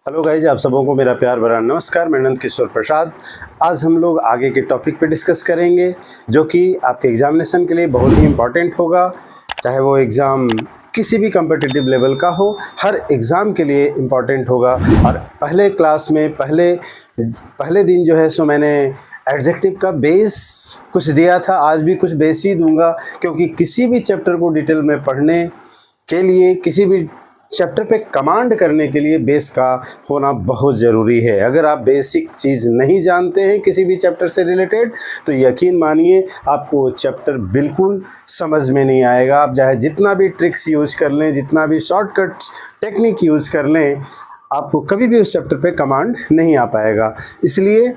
Hello guys, आप सबों को मेरा प्यार भरा नमस्कार। मैं नंद किशोर प्रसाद। आज हम लोग आगे के टॉपिक पे डिस्कस करेंगे जो कि आपके एग्जामिनेशन के लिए बहुत ही इम्पॉर्टेंट होगा। चाहे वो एग्ज़ाम किसी भी कम्पिटिटिव लेवल का हो, हर एग्ज़ाम के लिए इम्पॉर्टेंट होगा। और पहले क्लास में पहले दिन जो है सो मैंने एडजेक्टिव का बेस कुछ दिया था। आज भी कुछ बेस ही दूंगा, क्योंकि किसी भी चैप्टर को डिटेल में पढ़ने के लिए, किसी भी चैप्टर पे कमांड करने के लिए बेस का होना बहुत ज़रूरी है। अगर आप बेसिक चीज़ नहीं जानते हैं किसी भी चैप्टर से रिलेटेड, तो यकीन मानिए आपको वो चैप्टर बिल्कुल समझ में नहीं आएगा। आप चाहे जितना भी ट्रिक्स यूज़ कर लें, जितना भी शॉर्टकट टेक्निक यूज़ कर लें, आपको कभी भी उस चैप्टर पे कमांड नहीं आ पाएगा। इसलिए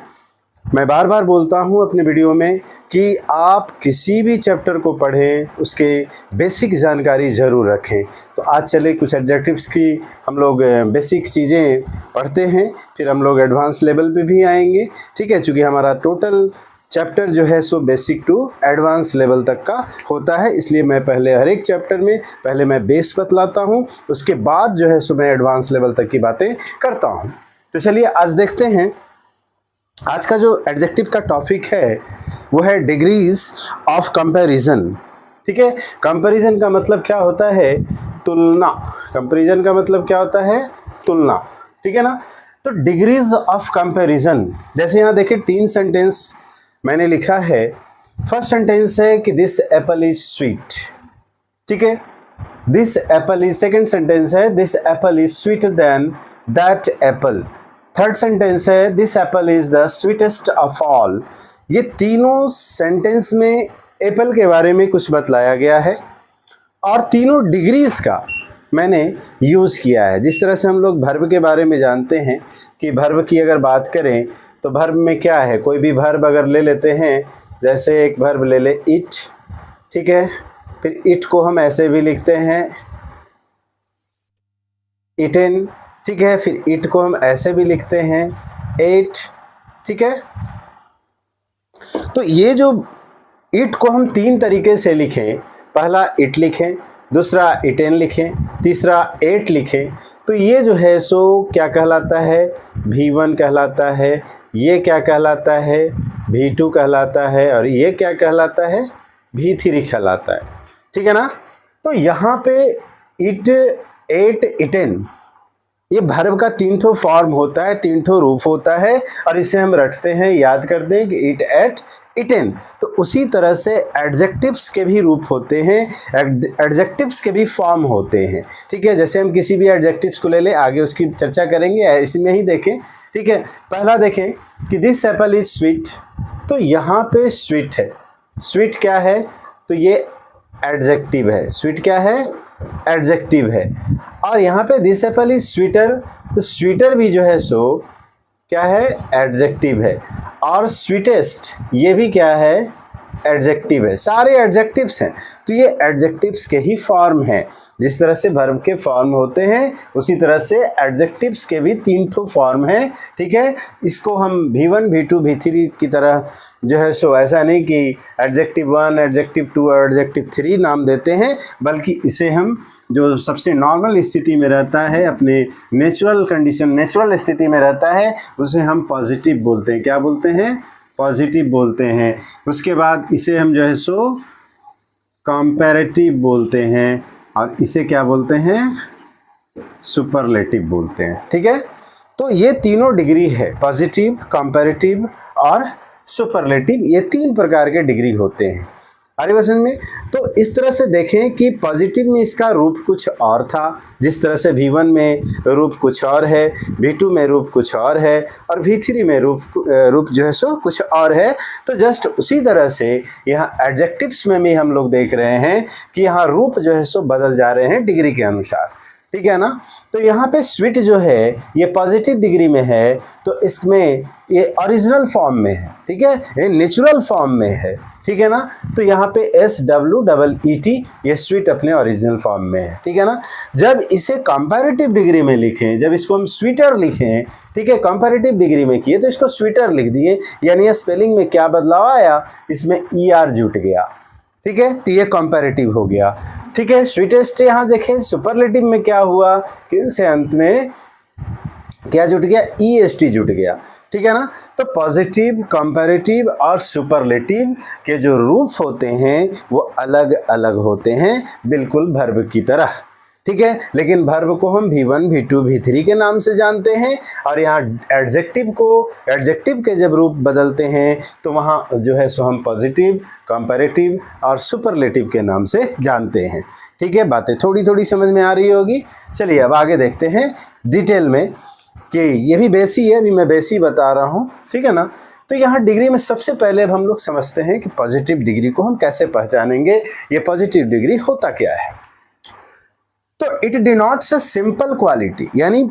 मैं बार बार बोलता हूँ अपने वीडियो में कि आप किसी भी चैप्टर को पढ़ें, उसके बेसिक जानकारी ज़रूर रखें। तो आज चले कुछ एडजेक्टिव्स की हम लोग बेसिक चीज़ें पढ़ते हैं, फिर हम लोग एडवांस लेवल पे भी आएंगे। ठीक है, चूँकि हमारा टोटल चैप्टर जो है सो बेसिक टू एडवांस लेवल तक का होता है, इसलिए मैं पहले हर एक चैप्टर में पहले मैं बेस बतलाता हूँ, उसके बाद जो है सो मैं एडवांस लेवल तक की बातें करता हूँ। तो चलिए आज देखते हैं। आज का जो एडजेक्टिव का टॉपिक है वो है डिग्रीज ऑफ कंपैरिजन। ठीक है, कंपैरिजन का मतलब क्या होता है? तुलना। कंपैरिजन का मतलब क्या होता है? तुलना। ठीक है ना। तो डिग्रीज ऑफ कंपैरिजन, जैसे यहाँ देखिए 3 सेंटेंस मैंने लिखा है। फर्स्ट सेंटेंस है कि दिस एप्पल इज स्वीट। ठीक है, this apple is. Second sentence है this apple is sweeter than that apple. Third sentence है this apple is the sweetest of all. ये तीनों सेंटेंस में एप्पल के बारे में कुछ बतलाया गया है और तीनों डिग्रीज का मैंने यूज़ किया है। जिस तरह से हम लोग वर्ब के बारे में जानते हैं कि वर्ब की अगर बात करें तो वर्ब में क्या है, कोई भी वर्ब अगर ले लेते हैं, जैसे एक वर्ब ले ले इट। ठीक है, फिर इट को हम ऐसे भी लिखते हैं इटन। ठीक है, फिर इट को हम ऐसे भी लिखते हैं एट। ठीक है, तो ये जो इट को हम 3 तरीके से लिखें, पहला इट लिखें, दूसरा इटेन लिखें, तीसरा एट लिखें, तो ये जो है सो क्या कहलाता है? V1 कहलाता है। ये क्या कहलाता है? V2 कहलाता है। और ये क्या कहलाता है? V3 कहलाता है। ठीक है ना। तो यहाँ पे इट, एट, इटेन, ये वर्ब का 3 ठो फॉर्म होता है, 3 ठो रूप होता है, और इसे हम रटते हैं, याद करते हैं कि इट, एट, इटेन। तो उसी तरह से एडजेक्टिव्स के भी रूप होते हैं, एडजेक्टिव्स के भी फॉर्म होते हैं। ठीक है, जैसे हम किसी भी एडजेक्टिव्स को ले लें, आगे उसकी चर्चा करेंगे, इसमें ही देखें। ठीक है, पहला देखें कि दिस एप्पल इज स्वीट। तो यहाँ पे स्वीट है। स्वीट क्या है? तो ये एडजेक्टिव है। स्वीट क्या है? एडजेक्टिव है। और यहाँ पे दिस एप्पल इज स्वीटर, तो स्वीटर भी जो है सो क्या है? एडजेक्टिव है। और स्वीटेस्ट ये भी क्या है? एडजेक्टिव है। सारे एडजेक्टिव्स हैं, तो ये एडजेक्टिव्स के ही फॉर्म हैं। जिस तरह से वर्ब के फॉर्म होते हैं, उसी तरह से एडजेक्टिव्स के भी 3 ठो फॉर्म हैं। ठीक है, इसको हम V1, V2, V3 की तरह जो है सो ऐसा नहीं कि एडजेक्टिव 1, एडजेक्टिव 2 और एडजेक्टिव 3 नाम देते हैं, बल्कि इसे हम जो सबसे नॉर्मल स्थिति में रहता है, अपने नेचुरल कंडीशन, नेचुरल स्थिति में रहता है, उसे हम पॉजिटिव बोलते हैं। क्या बोलते हैं? पॉजिटिव बोलते हैं। उसके बाद इसे हम जो है सो कंपैरेटिव बोलते हैं, और इसे क्या बोलते हैं? सुपरलेटिव बोलते हैं। ठीक है, तो ये तीनों डिग्री है, पॉजिटिव, कंपैरेटिव और सुपरलेटिव। ये 3 प्रकार के डिग्री होते हैं। अरे वचन में तो इस तरह से देखें कि पॉजिटिव में इसका रूप कुछ और था, जिस तरह से V1 में रूप कुछ और है, V2 में रूप कुछ और है, और V3 में रूप जो है सो कुछ और है। तो जस्ट उसी तरह से यहाँ एडजेक्टिव्स में भी हम लोग देख रहे हैं कि यहाँ रूप जो है सो बदल जा रहे हैं डिग्री के अनुसार। ठीक है ना। तो यहाँ पे स्वीट जो है ये पॉजिटिव डिग्री में है, तो इसमें ये ओरिजिनल फॉर्म में है। ठीक है, ये नेचुरल फॉर्म में है। ठीक है ना। तो यहाँ पे SWEET ये स्वीट अपने ओरिजिनल फॉर्म में है। ठीक है ना। जब इसे कंपैरेटिव डिग्री में लिखें, जब इसको हम स्वीटर लिखें, ठीक है, कंपैरेटिव डिग्री में किए तो इसको स्वीटर लिख दिए, यानी स्पेलिंग में क्या बदलाव आया? इसमें ER जुट गया। ठीक है, तो ये कंपैरेटिव हो गया। ठीक है, स्वीटेस्ट यहाँ देखें सुपरलेटिव में क्या हुआ कि इसके अंत में क्या जुट गया, EST जुट गया, ठीक है ना। तो पॉजिटिव, कंपैरेटिव और सुपरलेटिव के जो रूप होते हैं वो अलग अलग होते हैं, बिल्कुल वर्ब की तरह, ठीक है। लेकिन वर्ब को हम V1, V2, V3 के नाम से जानते हैं, और यहाँ एडजेक्टिव को, एडजेक्टिव के जब रूप बदलते हैं तो वहाँ जो है सो हम पॉजिटिव, कंपैरेटिव और सुपरलेटिव के नाम से जानते हैं, ठीक है। बातें थोड़ी थोड़ी समझ में आ रही होगी। चलिए अब आगे देखते हैं डिटेल में, कि ये भी बेसी है, अभी मैं बेसी बता रहा हूँ, ठीक है ना। तो यहाँ डिग्री में सबसे पहले अब हम लोग समझते हैं कि पॉजिटिव डिग्री को हम कैसे पहचानेंगे, ये पॉजिटिव डिग्री होता क्या है। तो it denotes a simple quality, यानी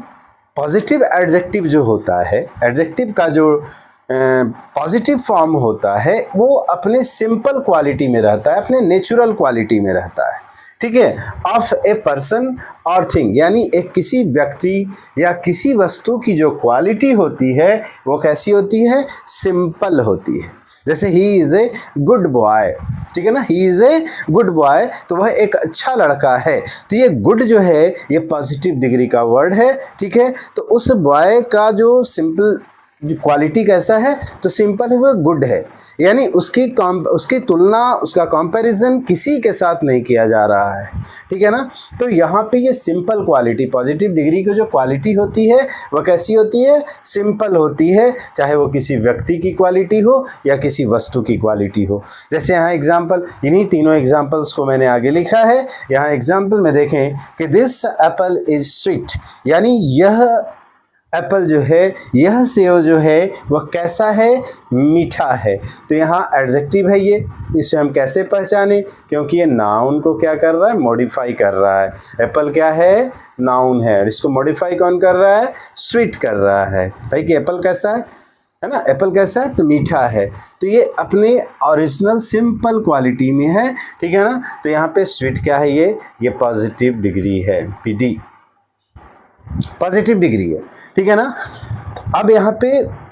पॉजिटिव एडजेक्टिव जो होता है, एडजेक्टिव का जो पॉजिटिव फॉर्म होता है वो अपने सिंपल क्वालिटी में रहता है, अपने नेचुरल क्वालिटी में रहता है, ठीक है। ऑफ ए पर्सन और थिंग, यानी एक किसी व्यक्ति या किसी वस्तु की जो क्वालिटी होती है वो कैसी होती है, सिंपल होती है। जैसे he is a good boy, ठीक है ना, he is a good boy, तो वह एक अच्छा लड़का है। तो ये गुड जो है ये पॉजिटिव डिग्री का वर्ड है, ठीक है। तो उस बॉय का जो सिंपल क्वालिटी कैसा है, तो सिंपल है, वह गुड है, यानी उसकी तुलना, उसका कंपैरिजन किसी के साथ नहीं किया जा रहा है, ठीक है ना। तो यहाँ पे ये सिंपल क्वालिटी, पॉजिटिव डिग्री की जो क्वालिटी होती है वह कैसी होती है, सिंपल होती है, चाहे वो किसी व्यक्ति की क्वालिटी हो या किसी वस्तु की क्वालिटी हो। जैसे यहाँ एग्जाम्पल, इन्हीं तीनों एग्जाम्पल्स को मैंने आगे लिखा है। यहाँ एग्जाम्पल में देखें कि दिस एप्पल इज स्वीट, यानी यह एप्पल जो है, यह सेव जो है वह कैसा है, मीठा है। तो यहाँ एडजेक्टिव है ये, इसे हम कैसे पहचाने, क्योंकि ये नाउन को क्या कर रहा है, मॉडिफाई कर रहा है। एप्पल क्या है, नाउन है, और इसको मॉडिफाई कौन कर रहा है, स्वीट कर रहा है। भाई कि एप्पल कैसा है ना, एप्पल कैसा है, तो मीठा है। तो ये अपने ओरिजिनल सिंपल क्वालिटी में है, ठीक है ना। तो यहाँ पे स्वीट क्या है, ये पॉजिटिव डिग्री है, PD पॉजिटिव डिग्री है, ठीक है ना। अब यहाँ पे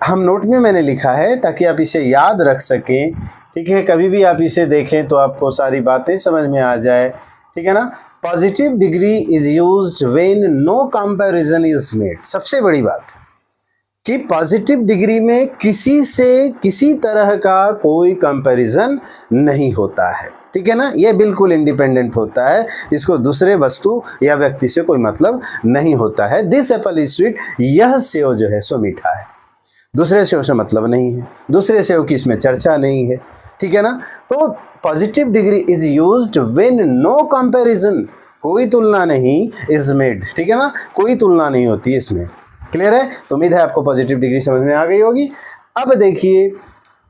हम नोट में मैंने लिखा है ताकि आप इसे याद रख सकें, ठीक है। कभी भी आप इसे देखें तो आपको सारी बातें समझ में आ जाए, ठीक है ना। Positive degree is used when no comparison is made. सबसे बड़ी बात कि पॉजिटिव डिग्री में किसी से किसी तरह का कोई कंपैरिजन नहीं होता है, ठीक है ना। ये बिल्कुल इंडिपेंडेंट होता है, इसको दूसरे वस्तु या व्यक्ति से कोई मतलब नहीं होता है। दिस एप्पल इज स्वीट, यह सेव जो है सो मीठा है, दूसरे सेव से मतलब नहीं है, दूसरे सेव की इसमें चर्चा नहीं है, ठीक है ना। तो positive degree is used when no comparison, कोई तुलना नहीं, इज मेड, ठीक है ना, कोई तुलना नहीं होती इसमें। क्लियर है, तो उम्मीद है आपको पॉजिटिव डिग्री समझ में आ गई होगी। अब देखिए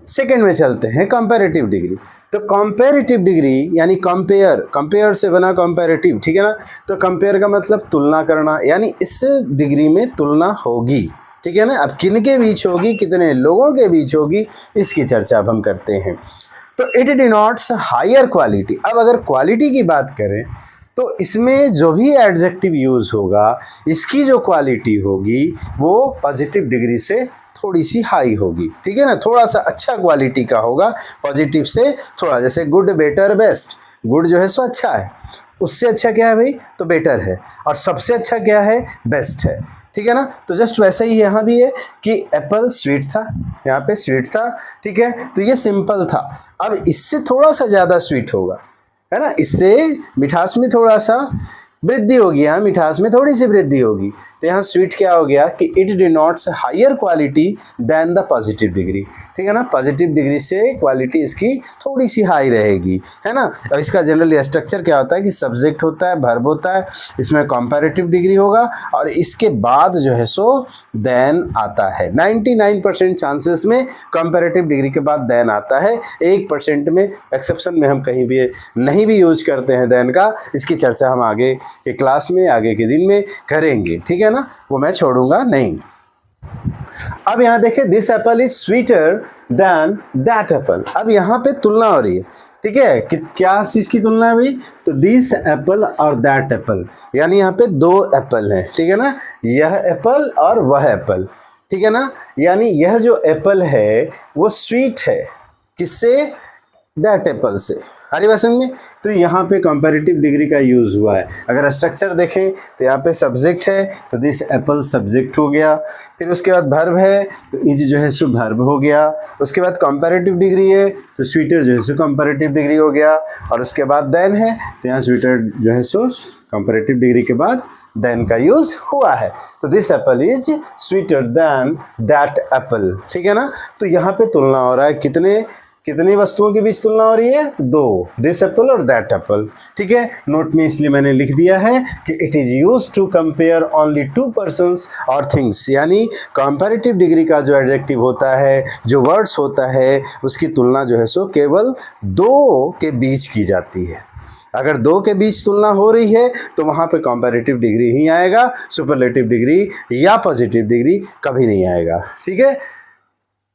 सेकंड में चलते हैं, कंपैरेटिव डिग्री। तो कंपैरेटिव डिग्री यानी कंपेयर से बना कंपैरेटिव, ठीक है ना। तो कंपेयर का मतलब तुलना करना, यानी इस डिग्री में तुलना होगी, ठीक है ना। अब किन के बीच होगी, कितने लोगों के बीच होगी, इसकी चर्चा अब हम करते हैं। तो इट डिनोट्स हायर क्वालिटी। अब अगर क्वालिटी की बात करें तो इसमें जो भी एडजेक्टिव यूज़ होगा, इसकी जो क्वालिटी होगी वो पॉजिटिव डिग्री से थोड़ी सी हाई होगी, ठीक है ना, थोड़ा सा अच्छा क्वालिटी का होगा, पॉजिटिव से थोड़ा। जैसे गुड, बेटर, बेस्ट। गुड जो है सो अच्छा है, उससे अच्छा क्या है भाई, तो बेटर है, और सबसे अच्छा क्या है, बेस्ट है, ठीक है ना। तो जस्ट वैसे ही यहाँ भी है कि एप्पल स्वीट था, यहाँ पे स्वीट था, ठीक है। तो ये सिंपल था, अब इससे थोड़ा सा ज़्यादा स्वीट होगा, है ना, इससे मिठास में थोड़ा सा वृद्धि होगी, यहाँ मिठास में थोड़ी सी वृद्धि होगी। तो यहाँ स्वीट क्या हो गया कि it denotes higher quality than the positive degree, ठीक है ना। पॉजिटिव डिग्री से क्वालिटी इसकी थोड़ी सी हाई रहेगी, है ना। और इसका जनरली स्ट्रक्चर क्या होता है कि सब्जेक्ट होता है, वर्ब होता है, इसमें कंपैरेटिव डिग्री होगा, और इसके बाद जो है सो देन आता है। 99% चांसेस में कंपैरेटिव डिग्री के बाद देन आता है, 1% में एक्सेप्शन में हम कहीं भी नहीं भी यूज करते हैं देन का। इसकी चर्चा हम आगे के क्लास में, आगे के दिन में करेंगे, ठीक है ना, वो मैं छोड़ूंगा नहीं। अब यहाँ देखें, this apple is sweeter than that Apple. अब यहाँ पे तुलना हो रही है, ठीक है, कि क्या चीज़ की तुलना है भाई, तो दिस एप्पल और दैट एप्पल, यानी यहाँ पे दो एप्पल हैं, ठीक है ना, यह एप्पल और वह एप्पल, ठीक है ना। यानी यह जो एप्पल है वो स्वीट है, किससे, दैट एप्पल से, आ रही बात समझ में। तो यहाँ पे कंपैरेटिव डिग्री का यूज़ हुआ है। अगर स्ट्रक्चर देखें तो यहाँ पे सब्जेक्ट है तो दिस एप्पल सब्जेक्ट हो गया, फिर उसके बाद वर्ब है तो इज जो है सो वर्ब हो गया, उसके बाद कंपैरेटिव डिग्री है तो स्वीटर जो है सो कंपैरेटिव डिग्री हो गया, और उसके बाद देन है तो यहाँ स्वीटर जो है सो कंपैरेटिव डिग्री के बाद देन का यूज हुआ है। तो this apple is sweeter than that Apple, ठीक है ना। तो यहाँ पे तुलना हो रहा है, कितनी वस्तुओं के बीच तुलना हो रही है, दो, दिस एप्पल और दैट एप्पल, ठीक है। नोट में इसलिए मैंने लिख दिया है कि it is use to compare only two persons और थिंग्स, यानी कंपैरेटिव डिग्री का जो एडजेक्टिव होता है, जो वर्ड्स होता है, उसकी तुलना जो है सो केवल दो के बीच की जाती है। अगर दो के बीच तुलना हो रही है तो वहाँ पे कंपैरेटिव डिग्री ही आएगा, सुपरलेटिव डिग्री या पॉजिटिव डिग्री कभी नहीं आएगा, ठीक है।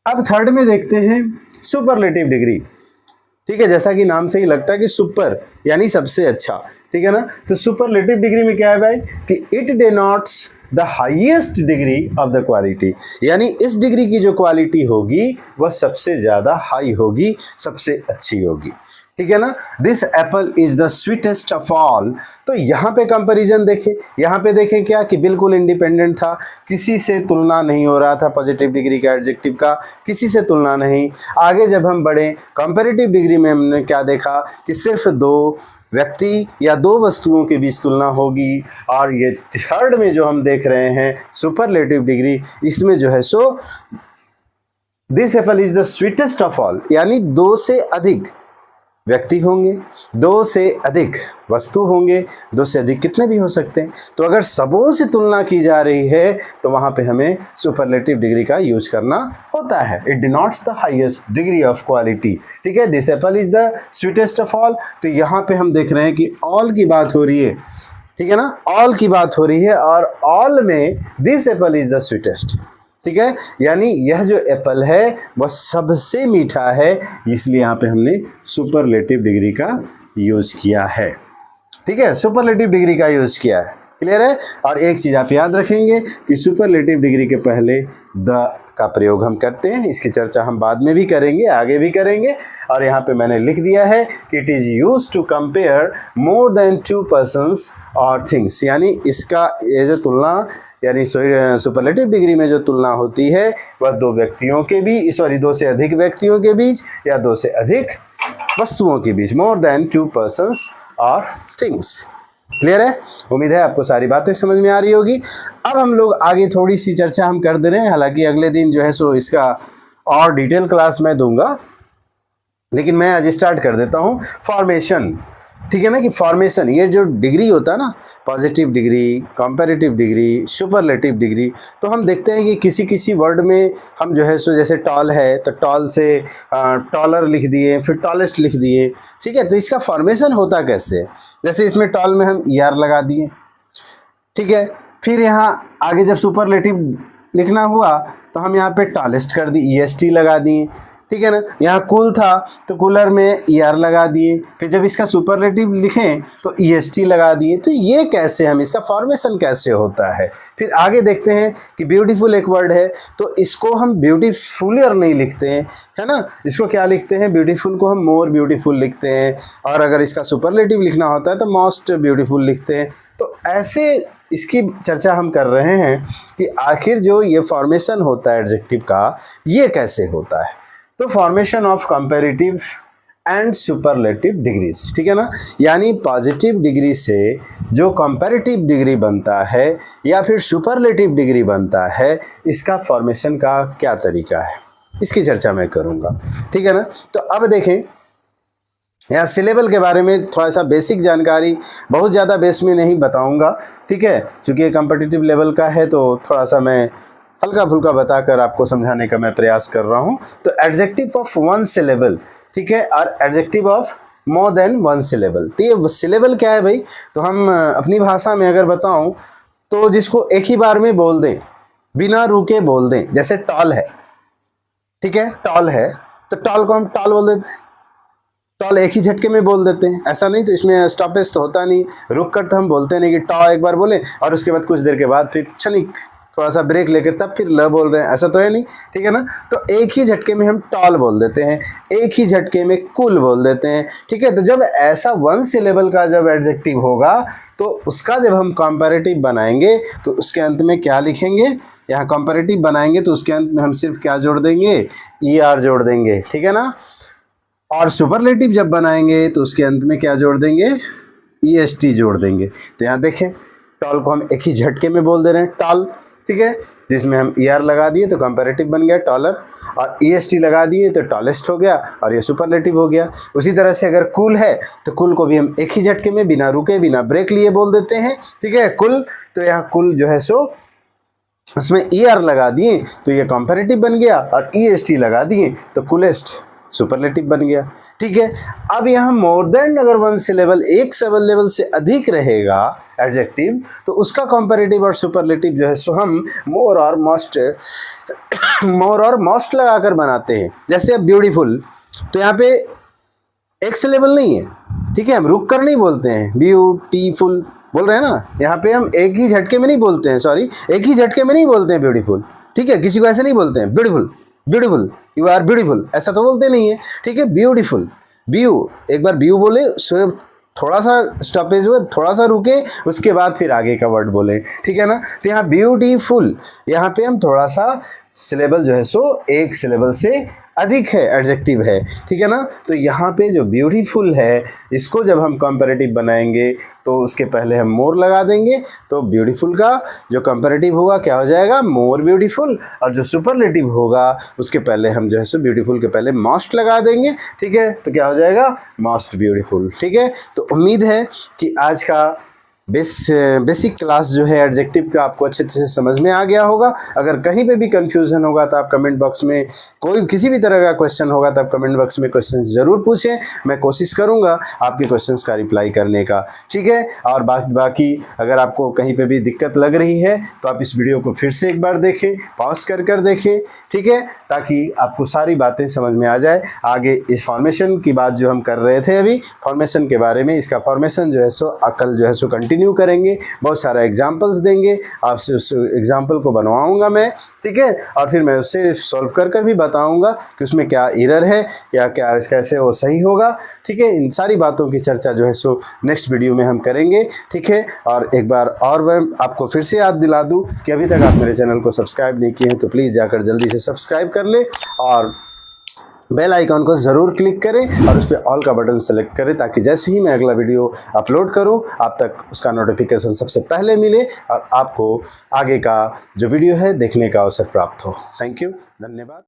अब थर्ड में देखते हैं सुपरलेटिव डिग्री, ठीक है। जैसा कि नाम से ही लगता है कि सुपर यानी सबसे अच्छा, ठीक है ना। तो सुपरलेटिव डिग्री में क्या है भाई कि it denotes the highest degree of the quality, यानी इस डिग्री की जो क्वालिटी होगी वह सबसे ज़्यादा हाई होगी, सबसे अच्छी होगी, ठीक है ना। This apple is the sweetest of all. तो यहाँ पे कंपैरिजन देखें, यहाँ पे देखें क्या कि बिल्कुल इंडिपेंडेंट था, किसी से तुलना नहीं हो रहा था, पॉजिटिव डिग्री का एडजेक्टिव का किसी से तुलना नहीं। आगे जब हम बढ़े कंपैरेटिव डिग्री में हमने क्या देखा कि सिर्फ दो व्यक्ति या दो वस्तुओं के बीच तुलना होगी, और ये थर्ड में जो हम देख रहे हैं सुपरलेटिव डिग्री, इसमें जो है so this apple is the sweetest of all, यानी दो से अधिक व्यक्ति होंगे, दो से अधिक वस्तु होंगे, दो से अधिक कितने भी हो सकते हैं। तो अगर सबों से तुलना की जा रही है तो वहाँ पे हमें सुपरलेटिव डिग्री का यूज करना होता है। It denotes the highest degree of quality, ठीक है। This apple is the sweetest of all. तो यहाँ पे हम देख रहे हैं कि ऑल की बात हो रही है, ठीक है ना, ऑल की बात हो रही है, और ऑल में this apple is the sweetest, ठीक है। यानी यह जो एप्पल है वह सबसे मीठा है, इसलिए यहाँ पे हमने सुपरलेटिव डिग्री का यूज किया है, ठीक है। सुपरलेटिव डिग्री का यूज किया है, क्लियर है। और एक चीज आप याद रखेंगे कि सुपरलेटिव डिग्री के पहले द का प्रयोग हम करते हैं, इसकी चर्चा हम बाद में भी करेंगे, आगे भी करेंगे। और यहाँ पे मैंने लिख दिया है कि it is use to compare more than two persons और थिंग्स, यानी इसका ये जो तुलना, यानी सुपरलेटिव डिग्री में जो तुलना होती है वह दो व्यक्तियों के बीच, सॉरी दो से अधिक व्यक्तियों के बीच या दो से अधिक वस्तुओं के बीच, मोर देन टू पर्सन्स और थिंग्स, क्लियर है। उम्मीद है आपको सारी बातें समझ में आ रही होगी। अब हम लोग आगे थोड़ी सी चर्चा हम कर दे रहे हैं, हालांकि अगले दिन जो है सो इसका और डिटेल क्लास मैं दूंगा, लेकिन मैं आज स्टार्ट कर देता हूँ फॉर्मेशन, ठीक है ना। कि फॉर्मेशन, ये जो डिग्री होता है ना, positive degree, comparative degree, superlative degree, तो हम देखते हैं कि किसी किसी वर्ड में हम जो है सो जैसे टॉल है तो टॉल से टॉलर लिख दिए, फिर टॉलेस्ट लिख दिए, ठीक है। तो इसका फॉर्मेशन होता कैसे, जैसे इसमें टॉल में हम ER लगा दिए, ठीक है। फिर यहाँ आगे जब सुपरलेटिव लिखना हुआ तो हम यहाँ पे टॉलेस्ट कर दी, EST लगा दिए, ठीक है ना। यहाँ कूल था तो कूलर में ER लगा दिए, फिर जब इसका सुपरलेटिव लिखें तो EST लगा दिए। तो ये कैसे, हम इसका फॉर्मेशन कैसे होता है। फिर आगे देखते हैं कि ब्यूटीफुल एक वर्ड है तो इसको हम ब्यूटीफुलियर नहीं लिखते हैं, है ना, इसको क्या लिखते हैं, ब्यूटीफुल को हम मोर ब्यूटीफुल लिखते हैं, और अगर इसका सुपरलेटिव लिखना होता है तो मोस्ट ब्यूटीफुल लिखते हैं। तो ऐसे इसकी चर्चा हम कर रहे हैं कि आखिर जो ये फॉर्मेशन होता है एडजेक्टिव का, ये कैसे होता है। तो formation of comparative and superlative degrees, ठीक है ना, यानी पॉजिटिव डिग्री से जो कंपैरेटिव डिग्री बनता है या फिर सुपरलेटिव डिग्री बनता है, इसका फॉर्मेशन का क्या तरीका है, इसकी चर्चा मैं करूँगा, ठीक है ना। तो अब देखें, यहाँ सिलेबल के बारे में थोड़ा सा बेसिक जानकारी, बहुत ज़्यादा बेस में नहीं बताऊँगा, ठीक है, चूँकि ये कॉम्पिटिटिव लेवल का है तो थोड़ा सा मैं हल्का फुल्का बताकर आपको समझाने का मैं प्रयास कर रहा हूँ। तो एडजेक्टिव ऑफ वन सिलेबल, ठीक है, और adjective of more than one syllable. तो ये सिलेबल क्या है भाई, तो हम अपनी भाषा में अगर बताऊँ तो जिसको एक ही बार में बोल दें, बिना रुके बोल दें, जैसे टॉल है, ठीक है, टॉल है तो टॉल को हम टॉल बोल देते हैं, टॉल एक ही झटके में बोल देते हैं, ऐसा नहीं, तो इसमें स्टॉपेज तो होता नहीं, रुक कर तो हम बोलते नहीं कि टॉ एक बार बोले और उसके बाद कुछ देर के बाद फिर क्षणिक थोड़ा सा ब्रेक लेकर तब फिर ल बोल रहे हैं, ऐसा तो है नहीं, ठीक है ना। तो एक ही झटके में हम टॉल बोल देते हैं, एक ही झटके में कूल बोल देते हैं, ठीक है। तो जब ऐसा वन सिलेबल का जब एडजेक्टिव होगा तो उसका जब हम कंपैरेटिव बनाएंगे तो उसके अंत में क्या लिखेंगे, यहाँ कंपैरेटिव बनाएंगे तो उसके अंत में हम सिर्फ क्या जोड़ देंगे, ER जोड़ देंगे, ठीक है ना। और सुपरलेटिव जब बनाएंगे तो उसके अंत में क्या जोड़ देंगे, EST जोड़ देंगे। तो यहाँ देखें, टॉल को हम एक ही झटके में बोल दे रहे हैं टॉल, ठीक है, जिसमें हम ER लगा दिए तो कंपैरेटिव बन गया टॉलर, और EST लगा दिए तो टॉलेस्ट हो गया, और ये सुपरलेटिव हो गया। उसी तरह से अगर कूल है तो कूल को भी हम एक ही झटके में बिना रुके बिना ब्रेक लिए बोल देते हैं, ठीक है, कुल। तो यहाँ कुल जो है सो उसमें ER लगा दिए तो ये कंपैरेटिव बन गया, और EST लगा दिए तो कूलेस्ट सुपरलेटिव बन गया, ठीक है। अब यहाँ मोर देन अगर वन सिलेबल, एक सिलेबल से अधिक रहेगा एडजेक्टिव, तो उसका कंपैरेटिव और सुपरलेटिव जो है सो हम मोर और मोस्ट लगाकर बनाते हैं। जैसे अब ब्यूटीफुल, तो यहाँ पे एक सिलेबल नहीं है, ठीक है, हम रुक कर नहीं बोलते हैं, ब्यूटीफुल बोल रहे हैं ना, यहाँ पे हम एक ही झटके में नहीं बोलते हैं, सॉरी, एक ही झटके में नहीं बोलते हैं ब्यूटीफुल, ठीक है। किसी को ऐसे नहीं बोलते हैं beautiful, beautiful, you are beautiful, ऐसा तो बोलते नहीं है, ठीक है। ब्यूटीफुल, ब्यू, एक बार ब्यू बोले, थोड़ा सा स्टॉपेज हुआ, थोड़ा सा रुके, उसके बाद फिर आगे का वर्ड बोले, ठीक है ना। तो यहाँ ब्यूटीफुल, यहाँ पे हम थोड़ा सा सिलेबल जो है सो एक सिलेबल से अधिक है, एडजेक्टिव है, ठीक है ना। तो यहाँ पे जो ब्यूटीफुल है, इसको जब हम कंपैरेटिव बनाएंगे तो उसके पहले हम मोर लगा देंगे, तो ब्यूटीफुल का जो कंपैरेटिव होगा क्या हो जाएगा, मोर ब्यूटीफुल, और जो सुपरलेटिव होगा उसके पहले हम जो है सो ब्यूटीफुल के पहले मोस्ट लगा देंगे, ठीक है। तो क्या हो जाएगा, मोस्ट ब्यूटीफुल, ठीक है। तो उम्मीद है कि आज का बेसिक क्लास जो है एडजेक्टिव का आपको अच्छे से समझ में आ गया होगा। अगर कहीं पे भी कंफ्यूजन होगा तो आप कमेंट बॉक्स में, कोई किसी भी तरह का क्वेश्चन होगा तो आप कमेंट बॉक्स में क्वेश्चन ज़रूर पूछें, मैं कोशिश करूंगा आपके क्वेश्चंस का रिप्लाई करने का, ठीक है। और बाकी अगर आपको कहीं पे भी दिक्कत लग रही है तो आप इस वीडियो को फिर से एक बार देखें, पॉज कर देखें, ठीक है, ताकि आपको सारी बातें समझ में आ जाए। आगे इस फॉर्मेशन की बात जो हम कर रहे थे अभी, फॉर्मेशन के बारे में, इसका फॉर्मेशन जो है सो अकल जो है सो कंटिन्यू करेंगे, बहुत सारा एग्जाम्पल्स देंगे, आपसे उस एग्जाम्पल को बनवाऊंगा मैं, ठीक है, और फिर मैं उससे सॉल्व कर भी बताऊंगा कि उसमें क्या एरर है या क्या कैसे वो सही होगा, ठीक है। इन सारी बातों की चर्चा जो है सो नेक्स्ट वीडियो में हम करेंगे, ठीक है। और एक बार और मैं आपको फिर से याद दिला दूं कि अभी तक आप मेरे चैनल को सब्सक्राइब नहीं किए हैं तो प्लीज़ जाकर जल्दी से सब्सक्राइब कर ले, और बेल आइकॉन को ज़रूर क्लिक करें और उस पर ऑल का बटन सेलेक्ट करें, ताकि जैसे ही मैं अगला वीडियो अपलोड करूं आप तक उसका नोटिफिकेशन सबसे पहले मिले और आपको आगे का जो वीडियो है देखने का अवसर प्राप्त हो। थैंक यू, धन्यवाद।